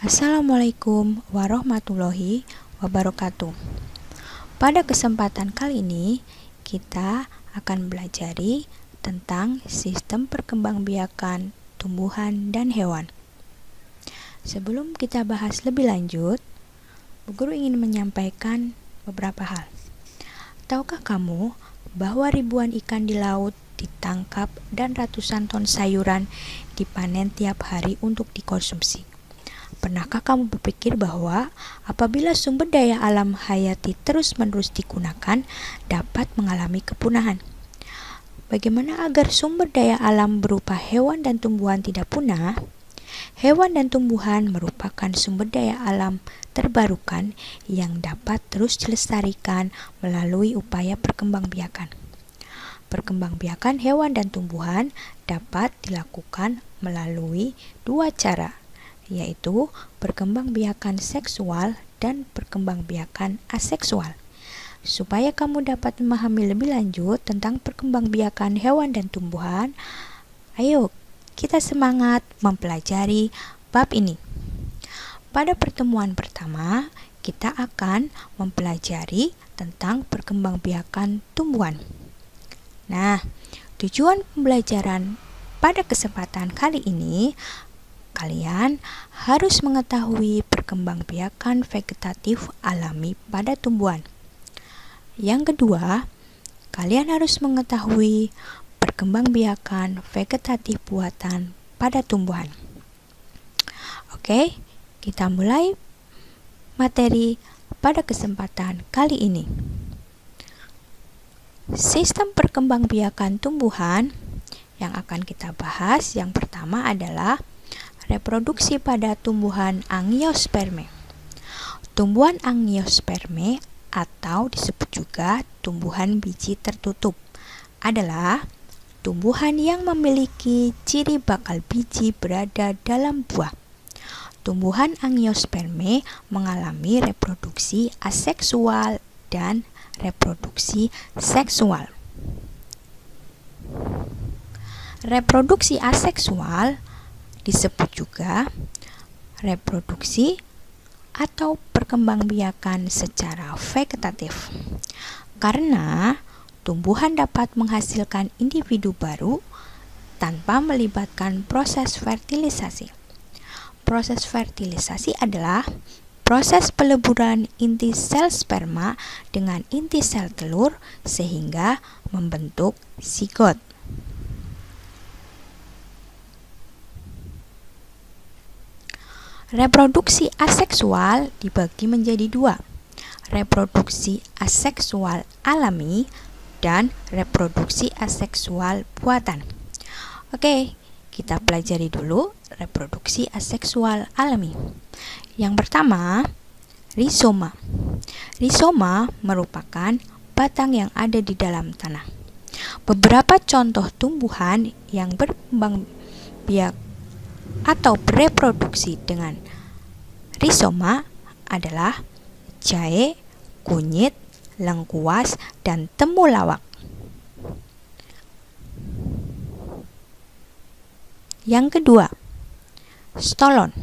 Assalamualaikum warahmatullahi wabarakatuh. Pada kesempatan kali ini, kita akan belajar tentang sistem perkembangbiakan tumbuhan dan hewan. Sebelum kita bahas lebih lanjut, Bu Guru ingin menyampaikan beberapa hal. Tahukah kamu bahwa ribuan ikan di laut ditangkap dan ratusan ton sayuran dipanen tiap hari untuk dikonsumsi? Pernahkah kamu berpikir bahwa apabila sumber daya alam hayati terus-menerus digunakan, dapat mengalami kepunahan? Bagaimana agar sumber daya alam berupa hewan dan tumbuhan tidak punah? Hewan dan tumbuhan merupakan sumber daya alam terbarukan yang dapat terus dilestarikan melalui upaya perkembangbiakan. Perkembangbiakan hewan dan tumbuhan dapat dilakukan melalui dua cara, yaitu perkembangbiakan seksual dan perkembangbiakan aseksual. Supaya kamu dapat memahami lebih lanjut tentang perkembangbiakan hewan dan tumbuhan, ayo kita semangat mempelajari bab ini. Pada pertemuan pertama, kita akan mempelajari tentang perkembangbiakan tumbuhan. Nah, tujuan pembelajaran pada kesempatan kali ini, kalian harus mengetahui perkembangbiakan vegetatif alami pada tumbuhan. Yang kedua, kalian harus mengetahui perkembangbiakan vegetatif buatan pada tumbuhan. Oke, kita mulai materi pada kesempatan kali ini. Sistem perkembangbiakan tumbuhan yang akan kita bahas yang pertama adalah reproduksi pada tumbuhan angiosperme. Tumbuhan angiosperme atau disebut juga tumbuhan biji tertutup adalah tumbuhan yang memiliki ciri bakal biji berada dalam buah. Tumbuhan angiosperme mengalami reproduksi aseksual dan reproduksi seksual. Reproduksi aseksual disebut juga reproduksi atau perkembangbiakan secara vegetatif, karena tumbuhan dapat menghasilkan individu baru tanpa melibatkan proses fertilisasi. Proses fertilisasi adalah proses peleburan inti sel sperma dengan inti sel telur sehingga membentuk zigot. Reproduksi aseksual dibagi menjadi dua, reproduksi aseksual alami dan reproduksi aseksual buatan. Oke, kita pelajari dulu reproduksi aseksual alami. Yang pertama, rizoma. Rizoma merupakan batang yang ada di dalam tanah. Beberapa contoh tumbuhan yang berkembang biak atau bereproduksi dengan rizoma adalah jahe, kunyit, lengkuas, dan temulawak. Yang kedua, stolon.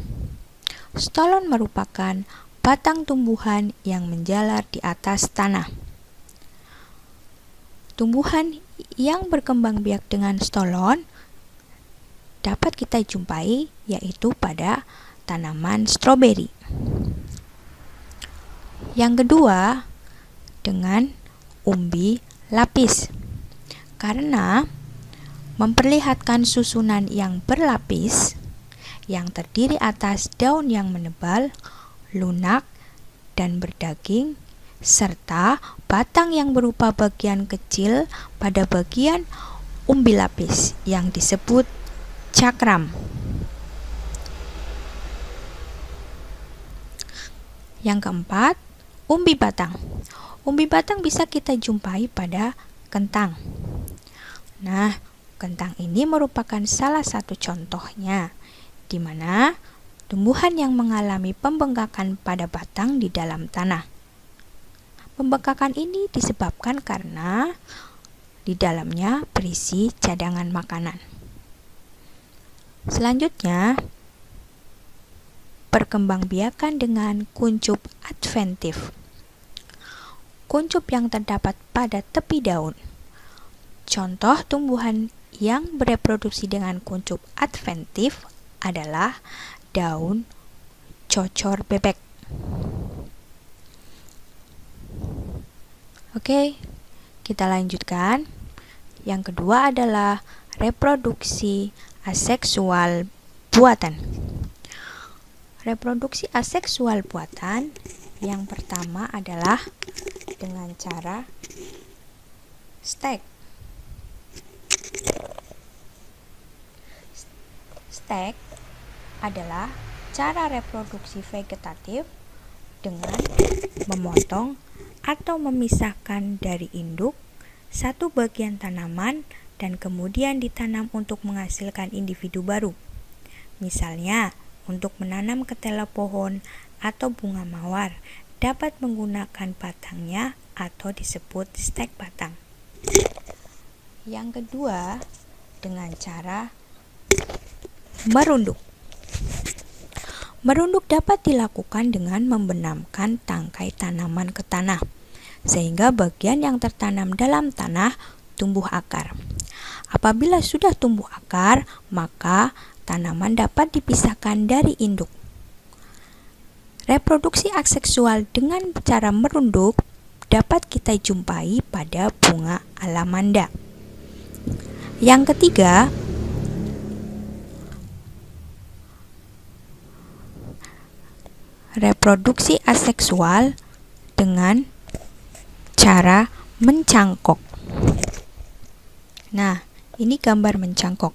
Stolon merupakan batang tumbuhan yang menjalar di atas tanah. Tumbuhan yang berkembang biak dengan stolon dapat kita jumpai yaitu pada tanaman stroberi. Yang kedua, dengan umbi lapis. Karena memperlihatkan susunan yang berlapis yang terdiri atas daun yang menebal, lunak, dan berdaging, serta batang yang berupa bagian kecil pada bagian umbi lapis yang disebut cakram. Yang keempat, umbi batang. Umbi batang bisa kita jumpai pada kentang. Nah, kentang ini merupakan salah satu contohnya, di mana tumbuhan yang mengalami pembengkakan pada batang di dalam tanah. Pembengkakan ini disebabkan karena di dalamnya berisi cadangan makanan. Selanjutnya, perkembangbiakan dengan kuncup adventif. Kuncup yang terdapat pada tepi daun. Contoh tumbuhan yang bereproduksi dengan kuncup adventif adalah daun cocor bebek. Oke, kita lanjutkan. Yang kedua adalah reproduksi aseksual buatan. Reproduksi aseksual buatan yang pertama adalah dengan cara stek. Stek adalah cara reproduksi vegetatif dengan memotong atau memisahkan dari induk satu bagian tanaman dan kemudian ditanam untuk menghasilkan individu baru. Misalnya, untuk menanam ketela pohon atau bunga mawar dapat menggunakan batangnya atau disebut stek batang. Yang kedua, dengan cara merunduk. Merunduk dapat dilakukan dengan membenamkan tangkai tanaman ke tanah, sehingga bagian yang tertanam dalam tanah tumbuh akar. Apabila sudah tumbuh akar, maka tanaman dapat dipisahkan dari induk. Reproduksi aseksual dengan cara merunduk dapat kita jumpai pada bunga alamanda. Yang ketiga, reproduksi aseksual dengan cara mencangkok. Nah, ini gambar mencangkok.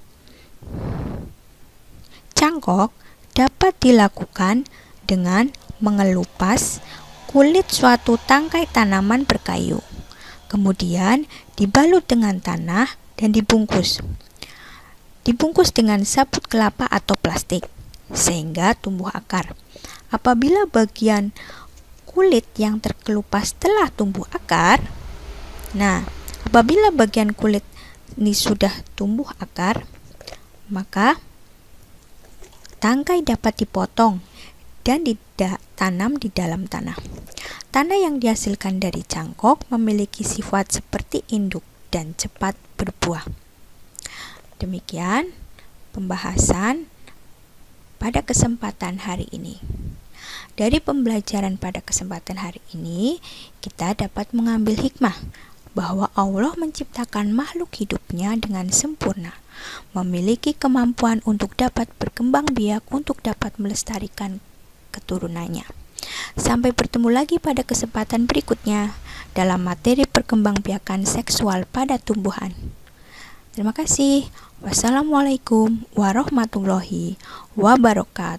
Cangkok dapat dilakukan dengan mengelupas kulit suatu tangkai tanaman berkayu, kemudian dibalut dengan tanah dan dibungkus. Dibungkus dengan sabut kelapa atau plastik, sehingga tumbuh akar. Apabila bagian kulit yang terkelupas telah tumbuh akar, apabila bagian kulit ini sudah tumbuh akar, maka tangkai dapat dipotong dan ditanam di dalam tanah. Tanah yang dihasilkan dari cangkok memiliki sifat seperti induk dan cepat berbuah. Demikian pembahasan pada kesempatan hari ini. Dari pembelajaran pada kesempatan hari ini, kita dapat mengambil hikmah bahwa Allah menciptakan makhluk hidupnya dengan sempurna, memiliki kemampuan untuk dapat berkembang biak untuk dapat melestarikan keturunannya. Sampai bertemu lagi pada kesempatan berikutnya dalam materi perkembangbiakan seksual pada tumbuhan. Terima kasih. Wassalamualaikum warahmatullahi wabarakatuh.